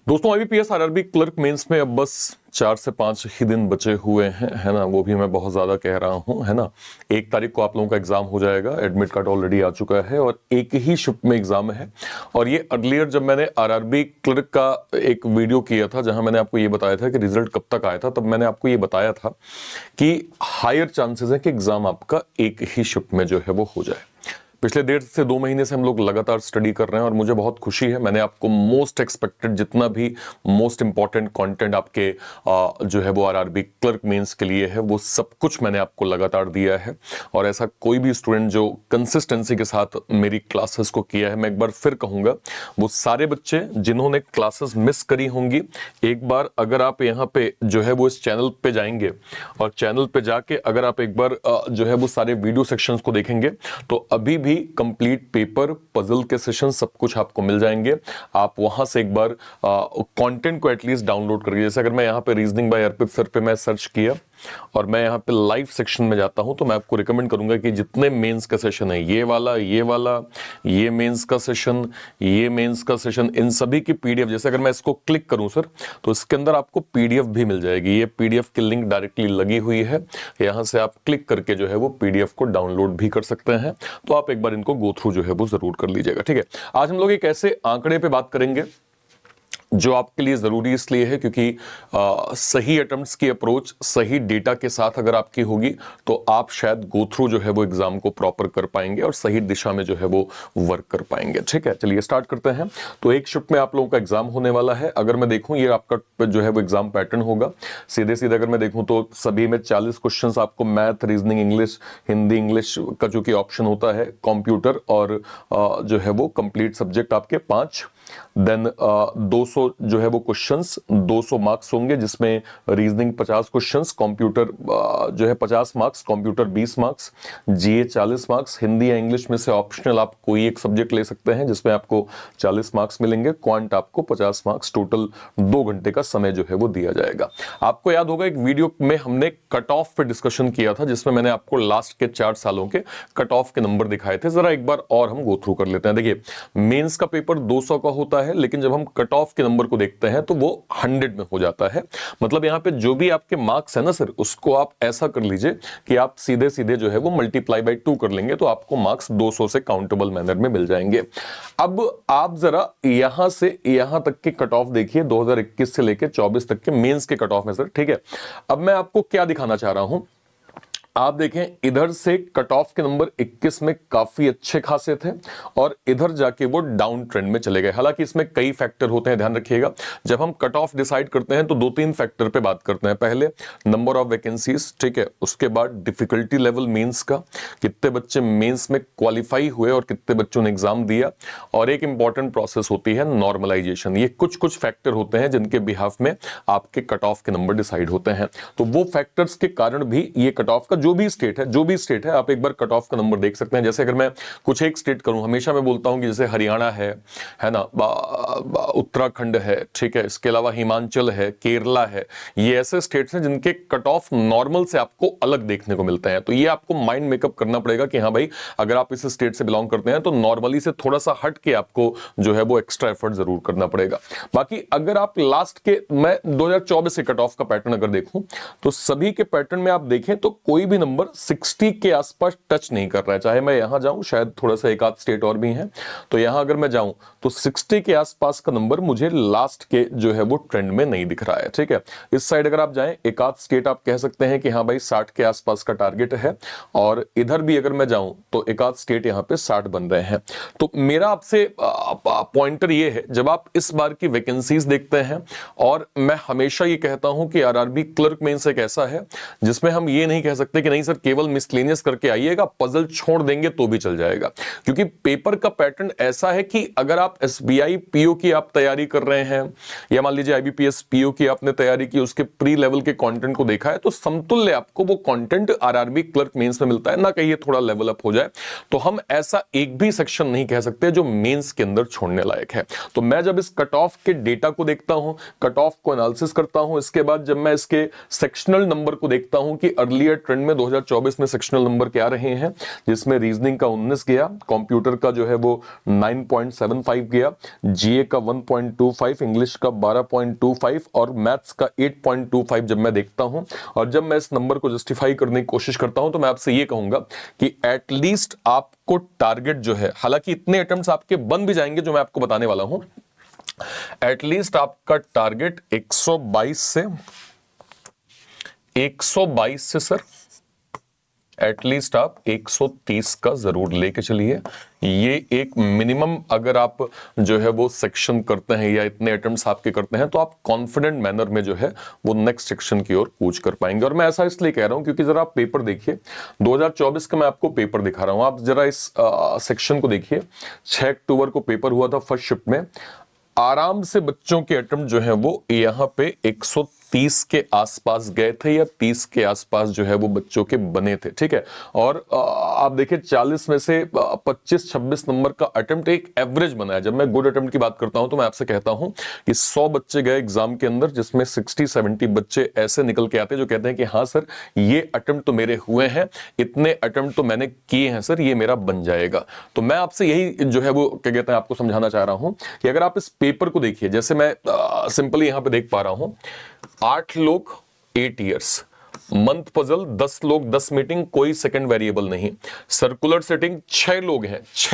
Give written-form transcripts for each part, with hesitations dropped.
दोस्तों IBPS RRB clerk mains में अब बस 4 से 5 ही दिन बचे हुए हैं, है ना। वो भी मैं बहुत ज्यादा कह रहा हूं, है ना। 1 तारीख को आप लोगों का एग्जाम हो जाएगा, एडमिट कार्ड ऑलरेडी आ चुका है और एक ही शिफ्ट में एग्जाम है। और ये अर्लियर जब मैंने आरआरबी क्लर्क का एक वीडियो किया था जहां मैंने आपको ये बताया था कि रिजल्ट कब तक आया था, तब मैंने आपको ये बताया था कि हायर चांसेस है कि एग्जाम आपका एक ही शिफ्ट में जो है वो हो जाए। पिछले 1.5 से 2 महीने से हम लोग लगातार स्टडी कर रहे हैं और मुझे बहुत खुशी है। मैंने आपको मोस्ट एक्सपेक्टेड जितना भी मोस्ट इंपॉर्टेंट कंटेंट आपके जो है वो आरआरबी क्लर्क मेंस के लिए है वो सब कुछ मैंने आपको लगातार दिया है। और ऐसा कोई भी स्टूडेंट जो कंसिस्टेंसी के साथ मेरी क्लासेस को किया है, मैं एक बार फिर कहूंगा, वो सारे बच्चे जिन्होंने क्लासेस मिस करी होंगी, एक बार अगर आप यहाँ पे जो है वो इस चैनल पे जाएंगे और चैनल पे जाके अगर आप एक बार जो है वो सारे वीडियो सेक्शंस को देखेंगे तो अभी भी कंप्लीट पेपर, पजल के सेशन सब कुछ आपको मिल जाएंगे। आप वहां से एक बार कंटेंट को एटलीस्ट डाउनलोड करिए। जैसे अगर मैं यहाँ पे रीजनिंग बाय अर्पित सर पे मैं सर्च किया और मैं यहाँ पे लाइव सेक्शन में जाता हूं तो मैं आपको रिकमेंड करूंगा कि जितने मेंस का सेशन है, ये वाला, ये मेंस का सेशन, ये मेंस का सेशन, इन सभी की पीडीएफ, जैसे अगर मैं इसको क्लिक करूं सर तो इसके अंदर आपको पीडीएफ भी मिल जाएगी। ये पीडीएफ की लिंक डायरेक्टली लगी हुई है, यहां से आप क्लिक करके जो है वो पीडीएफ को डाउनलोड भी कर सकते हैं। तो आप एक बार इनको गो थ्रू जो है वो जरूर कर लीजिएगा, ठीक है। आज हम लोग एक ऐसे आंकड़े पे बात करेंगे जो आपके लिए जरूरी इसलिए है क्योंकि सही अटेम्प्ट्स की अप्रोच सही डेटा के साथ अगर आपकी होगी तो आप शायद गो थ्रू जो है वो एग्जाम को प्रॉपर कर पाएंगे और सही दिशा में जो है वो वर्क कर पाएंगे, ठीक है। चलिए स्टार्ट करते हैं। तो एक शिफ्ट में आप लोगों का एग्जाम होने वाला है। अगर मैं देखूं ये आपका जो है वो एग्जाम पैटर्न होगा। सीधे सीधे अगर मैं देखूं तो सभी में 40 क्वेश्चन आपको math, reasoning, English, Hindi English का जो कि ऑप्शन होता है, कंप्यूटर और जो है वो कंप्लीट सब्जेक्ट आपके 5, देन 200 जो है वो क्वेश्चंस, 200 मार्क्स होंगे जिसमें रीजनिंग 50 क्वेश्चंस, कंप्यूटर जो है 50 मार्क्स, कंप्यूटर 20 मार्क्स, जीए 40 मार्क्स, हिंदी या इंग्लिश में से ऑप्शनल आप कोई एक सब्जेक्ट ले सकते हैं जिसमें आपको 40 मार्क्स मिलेंगे, क्वांट आपको 50 मार्क्स, टोटल 2 घंटे का समय जो है वो दिया जाएगा। आपको याद होगा एक वीडियो में हमने कट ऑफ पे डिस्कशन किया था जिसमें मैंने आपको लास्ट के 4 सालों के कट ऑफ के नंबर दिखाए थे। जरा एक बार और हम गो थ्रू कर लेते हैं। देखिए मेंस का पेपर 200 का होता है लेकिन जब हम कट ऑफ के नंबर को देखते हैं तो वो 100 में हो जाता है। मतलब यहां पे जो भी आपके मार्क्स है ना सर, उसको आप ऐसा कर लीजिए कि आप सीधे सीधे जो है वो मल्टीप्लाई बाय 2 कर लेंगे तो आपको मार्क्स 200 से काउंटेबल मैनर में मिल जाएंगे। अब आप जरा यहां से यहां तक के कट ऑफ देखिए, 2021 से लेकर 24 तक के मेंस के कट ऑफ में सर, ठीक है। अब मैं आपको क्या दिखाना चाह रहा हूं, आप देखें इधर से कट ऑफ के नंबर 21 में काफी अच्छे खासे थे और इधर जाके वो डाउन ट्रेंड में चले गए। हालांकि इसमें कई फैक्टर होते हैं, ध्यान रखिएगा। जब हम कट ऑफ डिसाइड करते हैं तो 2-3 फैक्टर पे बात करते हैं। पहले नंबर ऑफ वैकेंसीज, ठीक है। उसके बाद डिफिकल्टी लेवल मेंस का, कितने बच्चे मेंस में क्वालिफाई हुए और कितने बच्चों ने एग्जाम दिया। और एक इंपॉर्टेंट प्रोसेस होती है नॉर्मलाइजेशन। ये कुछ कुछ फैक्टर होते हैं जिनके बिहाफ में आपके कट ऑफ के नंबर डिसाइड होते हैं। तो वो फैक्टर्स के कारण भी ये कट ऑफ का जो भी स्टेट है आप एक बार कट ऑफ का नंबर देख सकते हैं। जैसे अगर मैं कुछ एक स्टेट करूं, हमेशा मैं बोलता हूं कि जैसे हरियाणा है ना, उत्तराखंड है, ठीक है, इसके अलावा हिमाचल है, केरला है, ये ऐसे स्टेट्स हैं जिनके कट ऑफ नॉर्मल से आपको अलग देखने को मिलते हैं। तो ये आपको माइंड मेकअप करना पड़ेगा कि हाँ भाई अगर आप इस स्टेट से बिलोंग करते हैं तो नॉर्मली से थोड़ा सा हट के आपको जो है वो एक्स्ट्रा एफर्ट जरूर करना पड़ेगा। बाकी अगर आप लास्ट के, मैं 2024 से कट ऑफ का पैटर्न अगर देखूं तो सभी के पैटर्न में आप देखें तो कोई भी नंबर 60 के आसपास टच नहीं कर रहा है। चाहे मैं यहां जाऊं, शायद थोड़ा सा एक आध स्टेट और भी हैं, तो यहां अगर मैं जाऊं तो 60 के आसपास का नंबर मुझे लास्ट के जो है वो ट्रेंड में नहीं दिख रहा है, ठीक है। इस साइड अगर आप जाएं, एक आध स्टेट आप कह सकते हैं कि हाँ भाई 60 के आसपास का टारगेट है। और इधर भी अगर मैं जाऊं तो एक आध स्टेट यहां पे 60 बन रहे हैं। तो मेरा आपसे पॉइंटर ये है, जब आप इस बार की वैकेंसीज देखते हैं, और मैं हमेशा ये कहता हूं कि आरआरबी क्लर्क मेंस एक ऐसा है जिसमें हम ये नहीं कह सकते कि नहीं सर केवल मिसलेनियस करके आइएगा, पजल छोड़ देंगे तो भी चल जाएगा। क्योंकि पेपर का पैटर्न ऐसा है कि अगर आप एसबीआई पीओ की आप तैयारी कर रहे हैं या मान लीजिए आईबीपीएस पीओ की आपने तैयारी की, उसके प्री लेवल के कंटेंट को देखा है, तो समतुल्य आपको वो कंटेंट आरआरबी क्लर्क मेंस में मिलता है ना, कहिए थोड़ा लेवल अप हो जाए। तो हम ऐसा एक भी सेक्शन नहीं कह सकते जो मेंस के अंदर छोड़ने लायक है। तो मैं जब इस कट ऑफ के डेटा को देखता हूं, कट ऑफ को एनालिसिस करता हूं, इसके बाद जब मैं इसके सेक्शनल नंबर को देखता हूं कि अर्लियर ट्रेंड में 2024 में सेक्शनल नंबर क्या रहे हैं, जिसमें रीजनिंग का 19 गया, कंप्यूटर का जो है वो 9.75 गया, जीए का 1.25, इंग्लिश का 12.25 और मैथ्स का 8.25। जब मैं देखता हूं और जब मैं इस नंबर को जस्टिफाई करने की कोशिश करता हूं तो मैं आपसे ये कहूंगा कि एटलीस्ट आपको टारगेट जो है, हालांकि इतने अटेम्प्ट्स आपके बन भी जाएंगे जो मैं आपको बताने वाला हूं, एटलीस्ट आपका टारगेट 122 से सर एटलीस्ट आप 130 का जरूर लेके चलिए। ये एक मिनिमम अगर आप जो है वो सेक्शन करते हैं या इतने अटेम्प्ट्स आपके करते हैं तो आप कॉन्फिडेंट मैनर में जो है वो नेक्स्ट सेक्शन की ओर कूच कर पाएंगे। और मैं ऐसा इसलिए कह रहा हूं क्योंकि जरा आप पेपर देखिए, 2024 का मैं आपको पेपर दिखा रहा हूं, आप जरा इस सेक्शन को देखिए। 6 अक्टूबर को पेपर हुआ था फर्स्ट शिफ्ट में, आराम से बच्चों के अटेम्प्ट जो है वो यहाँ पे 130 के आसपास गए थे या 30 के आसपास जो है वो बच्चों के बने थे, ठीक है। और आप देखिए 40 में से 25-26 नंबर का अटेम्प्ट एक एवरेज बना है। जब मैं गुड अटेम्प्ट की बात करता हूं तो मैं आपसे कहता हूं कि 100 बच्चे गए एग्जाम के अंदर, जिसमें 60-70 बच्चे ऐसे निकल के आते हैं जो कहते हैं कि हाँ सर ये अटेम्प्ट तो मेरे हुए हैं, इतने अटेम्प्ट तो मैंने किए हैं सर, ये मेरा बन जाएगा। तो मैं आपसे यही जो है वो क्या कहते हैं आपको समझाना चाह रहा हूं कि अगर आप इस पेपर को देखिए, जैसे मैं सिंपली यहां पे देख पा रहा हूं, 8 लोग 8 इयर्स, मंथ पजल 10 लोग 10 मीटिंग, कोई सेकंड वेरिएबल नहीं, सर्कुलर सेटिंग 6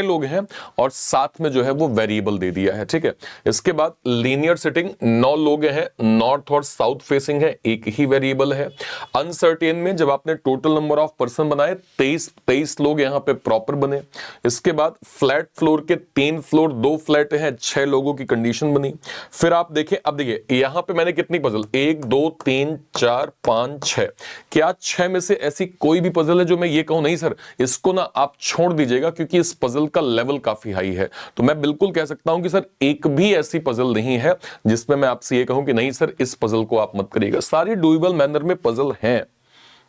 लोग हैं और साथ में जो है वो वेरिएबल दे दिया है, ठीक है। इसके बाद लीनियर सेटिंग 9 लोग हैं, नॉर्थ और साउथ फेसिंग है, एक ही वेरिएबल है। अनसर्टेन में जब आपने टोटल नंबर ऑफ पर्सन बनाए 23 लोग यहां पे प्रॉपर बने। इसके बाद फ्लैट फ्लोर के 3 फ्लोर 2 फ्लैट हैं, 6 लोगों की कंडीशन बनी। फिर आप देखें, अब देखिए यहां पे मैंने कितनी पजल, 1 2 3 4 5 6, क्या 6 में से ऐसी कोई भी पजल है जो मैं ये कहूं नहीं सर इसको ना आप छोड़ दीजिएगा क्योंकि इस पजल का लेवल काफी हाई है? तो मैं बिल्कुल कह सकता हूं कि सर एक भी ऐसी पजल नहीं है जिसमें मैं आपसे ये कहूं कि नहीं सर इस पजल को आप मत करिएगा। सारी डुएबल मैनर में पजल हैं,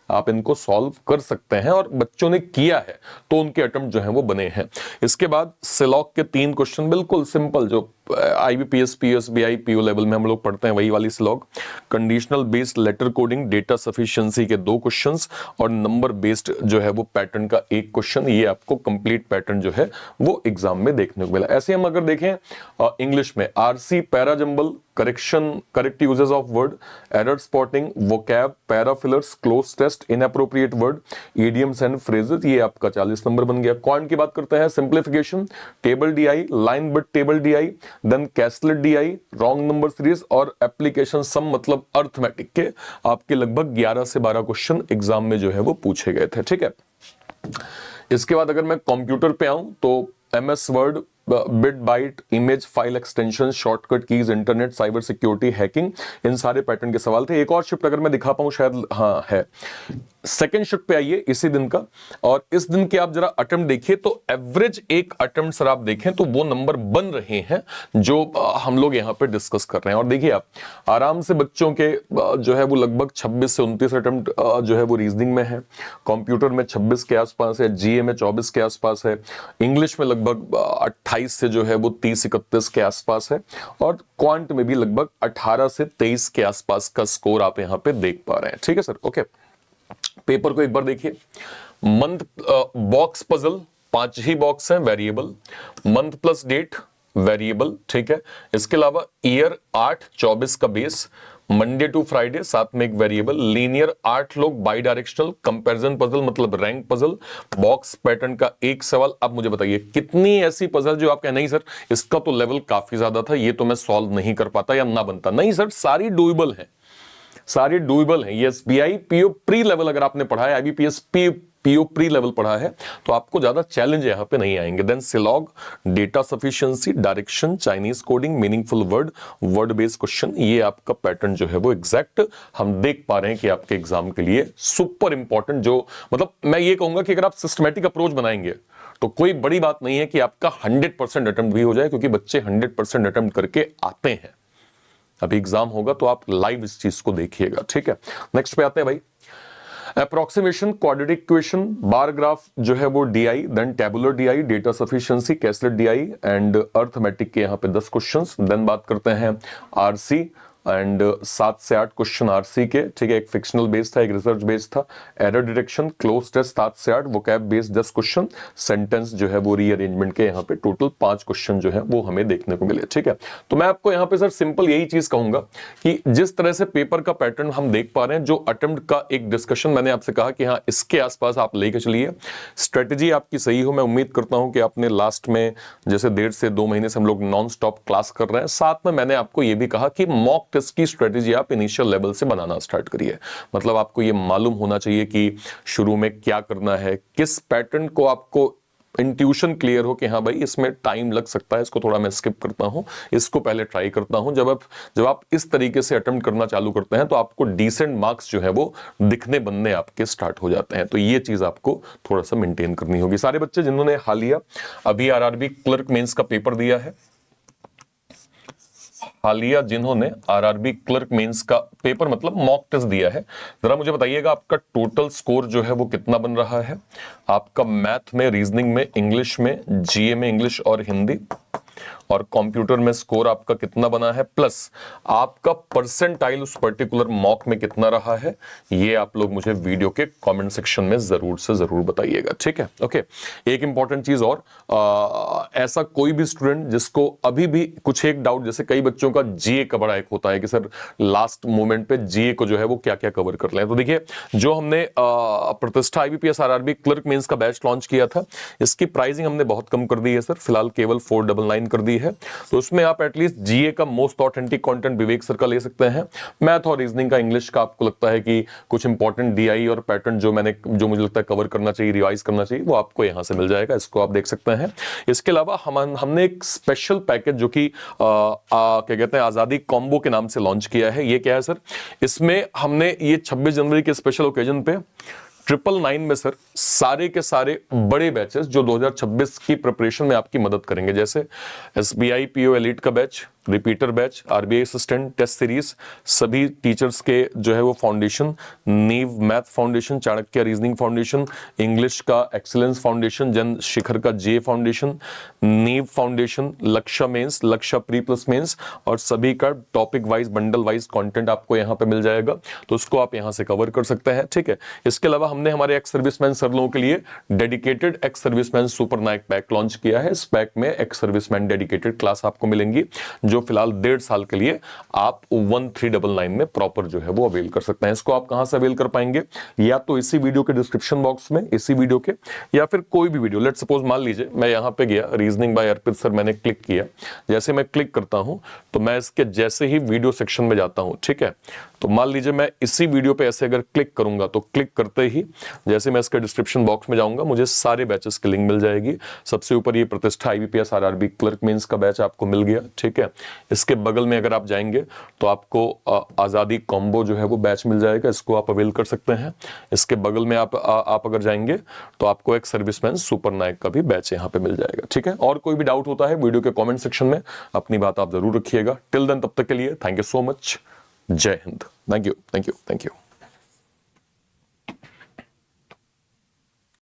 आप इनको सॉल्व कर सकते हैं और बच्चों ने किया है तो उनके अटेम्प्ट जो हैं वो बने हैं। इसके बाद सिलॉक के 3 क्वेश्चन बिल्कुल सिंपल, जो आईबीपीएस पीएसबीआई पीओ लेवल में हम लोग पढ़ते हैं वही वाली सिलॉक। Conditional based letter coding data sufficiency के 2 क्वेश्चंस और नंबर बेस्ड जो है वो पैटर्न का 1 क्वेश्चन। ये आपको कंप्लीट पैटर्न जो है वो एग्जाम में देखने को मिला। ऐसे हम अगर देखें इंग्लिश में RC para jumble, correction, correct uses of word, error spotting, vocab, para fillers, cloze test, inappropriate word, idioms and phrases, ये आपका 40 नंबर बन गया। क्वांट की बात करते हैं, simplification, table DI, line but table DI, then caselet DI, wrong number series और application sum, मतलब अर्थमेटिक के आपके लगभग 11 से 12 क्वेश्चन एग्जाम में जो है वो पूछे गए थे, ठीक है। इसके बाद अगर मैं कंप्यूटर पे आऊं तो MS Word, bit byte, image file extension, shortcut keys, internet, cyber security, hacking, इन सारे पैटर्न के सवाल थे। एक और शिफ्ट अगर मैं दिखा पाऊं शायद, हाँ है, सेकेंड शिफ्ट पे आइए इसी दिन का, और इस दिन के आप जरा अटेम्प्ट देखिए तो एवरेज एक अटेम्प्ट सर आप देखें तो वो नंबर बन रहे हैं जो हम लोग यहाँ पे डिस्कस कर रहे हैं। और देखिए आप आराम से बच्चों के जो है वो लगभग 26 से 29 अटेम्प्ट जो है वो रीजनिंग में है, कंप्यूटर में 26 के आसपास है, जीए में 24 के आसपास है, इंग्लिश में लगभग 28 से जो है वो 30-31 के आसपास है, और क्वांट में भी लगभग 18 से 23 के आसपास का स्कोर आप यहाँ पे देख पा रहे हैं, ठीक है सर। ओके, पेपर को एक बार देखिए। मंथ बॉक्स पजल 5 ही बॉक्स हैं variable, month plus date variable, ठीक है। इसके अलावा ईयर 8-24 का बेस, मंडे टू फ्राइडे साथ में एक वेरिएबल, लीनियर 8 लोग बाई डायरेक्शनल, कंपैरिजन पजल मतलब रैंक पजल, बॉक्स पैटर्न का 1 सवाल। अब मुझे बताइए कितनी ऐसी पजल जो आप कहें नहीं सर इसका तो लेवल काफी ज्यादा था, ये तो मैं सॉल्व नहीं कर पाता या ना बनता? नहीं सर, सारी डुएबल है, सारे डुएबल हैं। ये एसबीआई पीओ प्री लेवल अगर आपने पढ़ा है, आईबीपीएस पीओ प्री लेवल पढ़ा है तो आपको ज्यादा चैलेंज यहां पे नहीं आएंगे। देन सिलॉग, data sufficiency, direction, Chinese coding, meaningful word, word based question, ये आपका पैटर्न जो है वो एग्जैक्ट हम देख पा रहे हैं कि आपके एग्जाम के लिए सुपर इंपॉर्टेंट, जो मतलब मैं ये कहूंगा कि अगर आप सिस्टमैटिक अप्रोच बनाएंगे तो कोई बड़ी बात नहीं है कि आपका 100% अटेम्प्ट भी हो जाए, क्योंकि बच्चे 100% अटेम्प्ट करके आते हैं। अभी एग्जाम होगा तो आप लाइव इस चीज को देखिएगा, ठीक है। नेक्स्ट पे आते हैं भाई, approximation, quadratic equation, bar graph जो है वो DI, then tabular DI, data sufficiency, caselet DI and arithmetic के यहाँ पे 10 क्वेश्चंस। देन बात करते हैं आरसी, एंड 7 से 8 क्वेश्चन आरसी के, ठीक है, एक फिक्शनल बेस्ड था, एक रिसर्च बेस्ड था, एरर डिटेक्शन, क्लोज टेस्ट 7 से 8, वोकैब बेस्ड 10 क्वेश्चन, सेंटेंस जो है वो रीअरेंजमेंट के यहाँ पे टोटल 5 क्वेश्चन जो है वो हमें देखने को मिले, ठीक है। तो मैं आपको यहाँ पे सर सिंपल यही चीज कहूंगा कि जिस तरह से पेपर का पैटर्न हम देख पा रहे हैं, जो अटेम्प्ट का एक डिस्कशन मैंने आपसे कहा कि हाँ इसके आसपास आप लेके चलिए, स्ट्रेटेजी आपकी सही हो। मैं उम्मीद करता हूं कि आपने लास्ट में जैसे 1.5 से 2 महीने से हम लोग नॉन स्टॉप क्लास कर रहे हैं, साथ में मैंने आपको यह भी कहा कि मॉक टेस्ट की स्ट्रेटेजी आप इनिशियल लेवल से बनाना स्टार्ट करिए। मतलब आपको यह मालूम होना चाहिए कि शुरू में क्या करना है, किस पैटर्न को आपको इंट्यूशन क्लियर हो कि हाँ भाई इसमें टाइम लग सकता है, इसको थोड़ा मैं स्किप करता हूं, इसको पहले ट्राई करता हूं। जब आप इस तरीके से अटेम्प्ट करना चालू करते हैं तो आपको डिसेंट मार्क्स जो है वो दिखने बनने आपके स्टार्ट हो जाते हैं। तो ये चीज आपको थोड़ा सा मेंटेन करनी होगी। सारे बच्चे जिन्होंने हालिया अभी आरआरबी क्लर्क मेंस का पेपर दिया है, हालिया जिन्होंने आरआरबी क्लर्क मेंस का पेपर मतलब मॉक टेस्ट दिया है, जरा मुझे बताइएगा आपका टोटल स्कोर जो है वो कितना बन रहा है। आपका मैथ में, रीजनिंग में, इंग्लिश में, जीए में इंग्लिश और हिंदी और कंप्यूटर में स्कोर आपका कितना बना है, प्लस आपका परसेंटाइल उस पर्टिकुलर मॉक में कितना रहा है, ये आप लोग मुझे वीडियो के कमेंट सेक्शन में जरूर से जरूर बताइएगा, ठीक है। ओके, एक इंपॉर्टेंट चीज और, ऐसा कोई भी स्टूडेंट जिसको अभी भी कुछ एक डाउट, जैसे कई बच्चों का जीए का बड़ा एक होता है कि सर लास्ट मोमेंट पे जीए को जो है वो क्या क्या कवर कर लें। तो देखिए, जो हमने प्रतिष्ठा आईबीपीएस आरआरबी क्लर्क मेंस का बैच लॉन्च किया था, इसकी प्राइसिंग हमने बहुत कम कर दी है सर, फिलहाल केवल 499 कर दी है। तो उसमें आप एटलीस्ट जीए का मोस्ट ऑथेंटिक कंटेंट विवेक सर का ले सकते हैं, मैथ और रीजनिंग का, इंग्लिश का आपको लगता है कि कुछ इंपॉर्टेंट डीआई और पैटर्न जो मुझे लगता है कवर करना चाहिए, रिवाइज करना चाहिए, वो आपको यहां से मिल जाएगा, इसको आप देख सकते हैं। इसके अलावा हमने एक स्पेशल पैकेज जो कि क्या कहते हैं आजादी कॉम्बो के नाम से लॉन्च किया है। ये क्या है सर, इसमें हमने ये 26 जनवरी के स्पेशल ओकेजन पे 999 में सर सारे के सारे बड़े बैचेस जो 2026 की प्रिपरेशन में आपकी मदद करेंगे, जैसे एसबीआई पीओ एलीट का batch, repeater batch, RBI assistant test series, सभी टीचर्स के जो है वो foundation, Neev math foundation, Chanakya reasoning foundation, English का एक्सीलेंस फाउंडेशन, जन शिखर का J foundation, Neev foundation, Lakshya mains, Lakshya pre plus mains, और सभी का topic wise bundle wise content आपको यहां पे मिल जाएगा, तो उसको आप यहां से कवर कर सकते हैं, ठीक है। इसके अलावा हमने हमारे एक्स सर्विसमैन सर लोगों के लिए dedicated ex serviceman super Naik pack launch किया है। इस पैक में एक्स सर्विसमैन डेडिकेटेड क्लास आपको मिलेंगी, जो फिलहाल 1.5 साल के लिए आप 1399 में प्रॉपर जो है वो अवेल कर सकते हैं। इसको आप कहां से अवेल कर पाएंगे, या तो इसी वीडियो के डिस्क्रिप्शन बॉक्स में, इसी वीडियो के, या फिर कोई भी वीडियो, लेट सपोज मान लीजिए मैं यहां पे गया, रीजनिंग बाय अर्पित सर मैंने क्लिक किया, जैसे मैं क्लिक करता हूं तो मैं इसके जैसे ही वीडियो सेक्शन में जाता हूं, ठीक है, तो मान लीजिए मैं इसी वीडियो पे ऐसे अगर क्लिक करूंगा तो क्लिक करते ही जैसे मैं इसके डिस्क्रिप्शन बॉक्स में जाऊंगा मुझे सारे बैचेस की लिंक मिल जाएगी। सबसे ऊपर ये प्रतिष्ठा आईबीपीएस आरआरबी क्लर्क मेंस का बैच आपको मिल गया, ठीक है। इसके बगल में अगर आप जाएंगे तो आपको आजादी कॉम्बो जो है वो बैच मिल जाएगा, इसको आप अवेल कर सकते हैं। इसके बगल में आप अगर जाएंगे तो आपको एक सर्विसमैन सुपर नाइक का भी बैच यहाँ पे मिल जाएगा, ठीक है। और कोई भी डाउट होता है वीडियो के कॉमेंट सेक्शन में अपनी बात आप जरूर रखिएगा। टिल देन, तब तक के लिए थैंक यू सो मच, जय Hind, thank you, thank you, thank you.